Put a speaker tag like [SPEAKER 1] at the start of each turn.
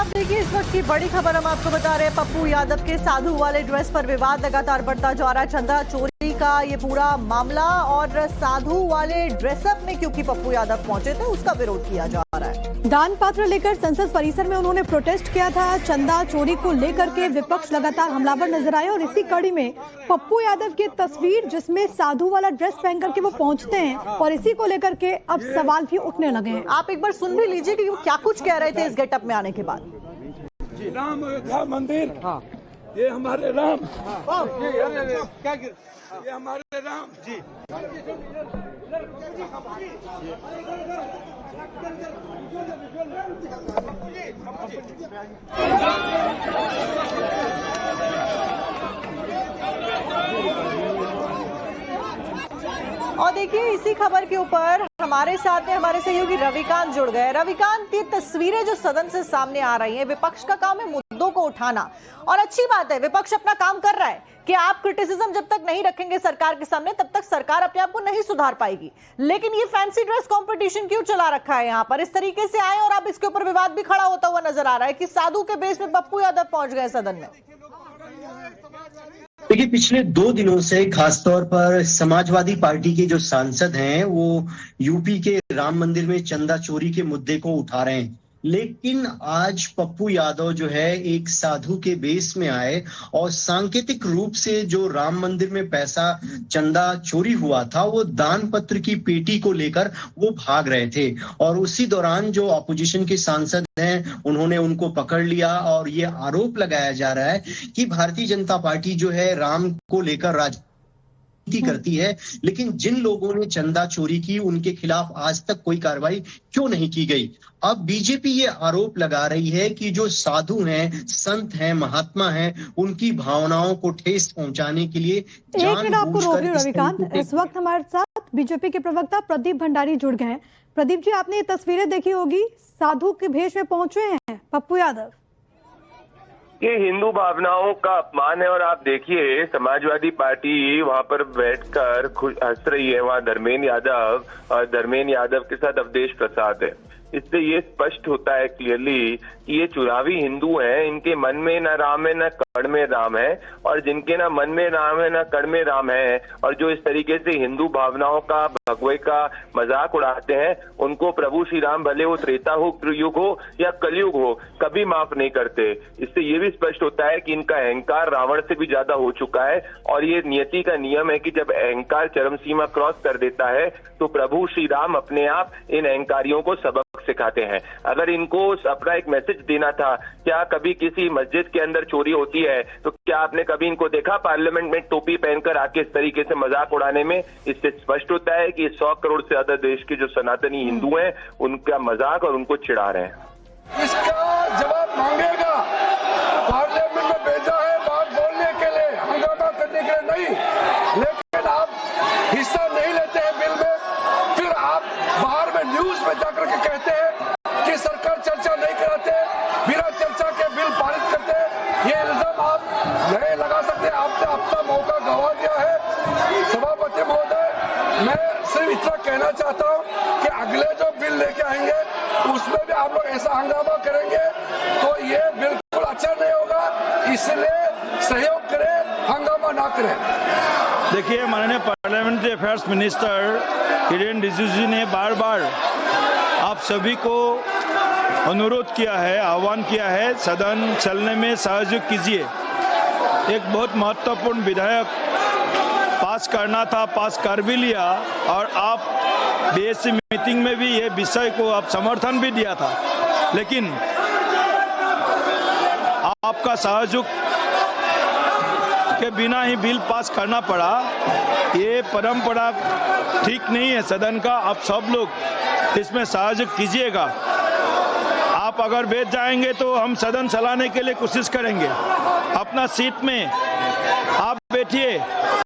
[SPEAKER 1] आप देखिए इस वक्त की बड़ी खबर हम आपको बता रहे हैं। पप्पू यादव के साधु वाले ड्रेस पर विवाद लगातार बढ़ता जा रहा है। चंदा चोरी का ये पूरा मामला और साधु वाले ड्रेसअप में क्योंकि पप्पू यादव पहुंचे थे उसका विरोध किया जा रहा है।
[SPEAKER 2] दान पात्र लेकर संसद परिसर में उन्होंने प्रोटेस्ट किया था। चंदा चोरी को लेकर के विपक्ष लगातार हमलावर नजर आए और इसी कड़ी में पप्पू यादव की तस्वीर जिसमें साधु वाला ड्रेस पहन करके वो पहुंचते हैं और इसी को लेकर के अब सवाल भी उठने लगे हैं।
[SPEAKER 1] आप एक बार सुन भी लीजिए कि वो क्या कुछ कह रहे थे इस गेटअप में आने के बाद।
[SPEAKER 3] राम अयोध्या मंदिर, ये हमारे राम, ये हमारे राम जी।
[SPEAKER 1] और देखिए इसी खबर के ऊपर हमारे साथ में हमारे सहयोगी रविकांत जुड़ गए। रविकांत, ये तस्वीरें जो सदन से सामने आ रही हैं, विपक्ष का काम है मुद्दों को उठाना और अच्छी बात है, विपक्ष अपना काम कर रहा है कि आप क्रिटिसिज्म जब तक नहीं रखेंगे सरकार के सामने तब तक सरकार अपने आप को नहीं सुधार पाएगी। लेकिन ये फैंसी ड्रेस कंपटीशन क्यों चला रखा है यहाँ पर? इस तरीके से आए और अब इसके ऊपर विवाद भी खड़ा होता हुआ नजर आ रहा है कि साधु के बेस में पप्पू यादव पहुंच गए सदन में।
[SPEAKER 4] देखिए, पिछले 2 दिनों से खासतौर पर समाजवादी पार्टी के जो सांसद हैं वो यूपी के राम मंदिर में चंदा चोरी के मुद्दे को उठा रहे हैं। लेकिन आज पप्पू यादव जो है एक साधु के बेस में आए और सांकेतिक रूप से जो राम मंदिर में पैसा चंदा चोरी हुआ था वो दान पत्र की पेटी को लेकर वो भाग रहे थे और उसी दौरान जो ऑपोजिशन के सांसद हैं उन्होंने उनको पकड़ लिया और ये आरोप लगाया जा रहा है कि भारतीय जनता पार्टी जो है राम को लेकर राजनीति करती है, लेकिन जिन लोगों ने चंदा चोरी की उनके खिलाफ आज तक कोई कार्रवाई क्यों नहीं की गई। अब बीजेपी ये आरोप लगा रही है कि जो साधु हैं, संत हैं, महात्मा हैं, उनकी भावनाओं को ठेस पहुंचाने के लिए
[SPEAKER 2] एक मिनट आपको रोक रही हूं रविकांत। इस वक्त हमारे साथ बीजेपी के प्रवक्ता प्रदीप भंडारी जुड़ गए हैं। प्रदीप जी, आपने ये तस्वीरें देखी होगी, साधु के भेष में पहुंचे हैं पप्पू यादव।
[SPEAKER 5] ये हिंदू भावनाओं का अपमान है और आप देखिए समाजवादी पार्टी वहां पर बैठकर हंस रही है। वहां धर्मेंद्र यादव और धर्मेंद्र यादव के साथ अवधेश प्रसाद है। इससे ये स्पष्ट होता है क्लियरली कि ये चुनावी हिंदू हैं, इनके मन में न राम है न कण में राम है, और जिनके ना मन में राम है न कण में राम है और जो इस तरीके से हिंदू भावनाओं का भगवे का मजाक उड़ाते हैं उनको प्रभु श्री राम भले वो त्रेता हो, युग हो या कलयुग हो, कभी माफ नहीं करते। इससे ये भी स्पष्ट होता है कि इनका अहंकार रावण से भी ज्यादा हो चुका है और ये नियति का नियम है कि जब अहंकार चरम सीमा क्रॉस कर देता है तो प्रभु श्री राम अपने आप इन अहंकारियों को सबक सिखाते हैं। अगर इनको अपना एक मैसेज देना था, क्या कभी किसी मस्जिद के अंदर चोरी होती है तो क्या आपने कभी इनको देखा पार्लियामेंट में टोपी पहनकर आके इस तरीके से मजाक उड़ाने में? इससे स्पष्ट होता है कि 100 करोड़ से ज्यादा देश के जो सनातनी हिंदू हैं उनका मजाक और उनको चिढ़ा रहे हैं।
[SPEAKER 3] इसका जवाब मांगेगा। पार्लियामेंट में भेजा है बात बोलने के लिए, हंगामा करने के लिए नहीं, लेकिन आप हिस्सा नहीं लेते हैं बिल में, फिर आप बाहर में न्यूज में जाकर के कहते हैं कि सरकार चर्चा नहीं कराते, बिना चर्चा के बिल पारित करते हैं। ये इल्जाम आप नहीं लगा सकते, आपने अपना मौका गंवा दिया है। सभापति महोदय, मैं सिर्फ इतना कहना चाहता हूँ कि अगले जो बिल लेके आएंगे उसमें भी आप लोग ऐसा हंगामा करेंगे तो ये बिल्कुल अच्छा नहीं होगा, इसलिए सहयोग करें, हंगामा ना करें।
[SPEAKER 6] देखिए, माननीय parliamentary affairs minister Kiren Rijiju ने बार बार आप सभी को अनुरोध किया है, आह्वान किया है, सदन चलने में सहयोग कीजिए। एक बहुत महत्वपूर्ण विधेयक पास करना था, पास कर भी लिया और आप बीएससी मीटिंग में भी ये विषय को आप समर्थन भी दिया था, लेकिन आपका सहयोग के बिना ही बिल पास करना पड़ा। ये परंपरा ठीक नहीं है सदन का। आप सब लोग इसमें सहयोग कीजिएगा। आप अगर बैठ जाएंगे तो हम सदन चलाने के लिए कोशिश करेंगे। अपना सीट में आप बैठिए।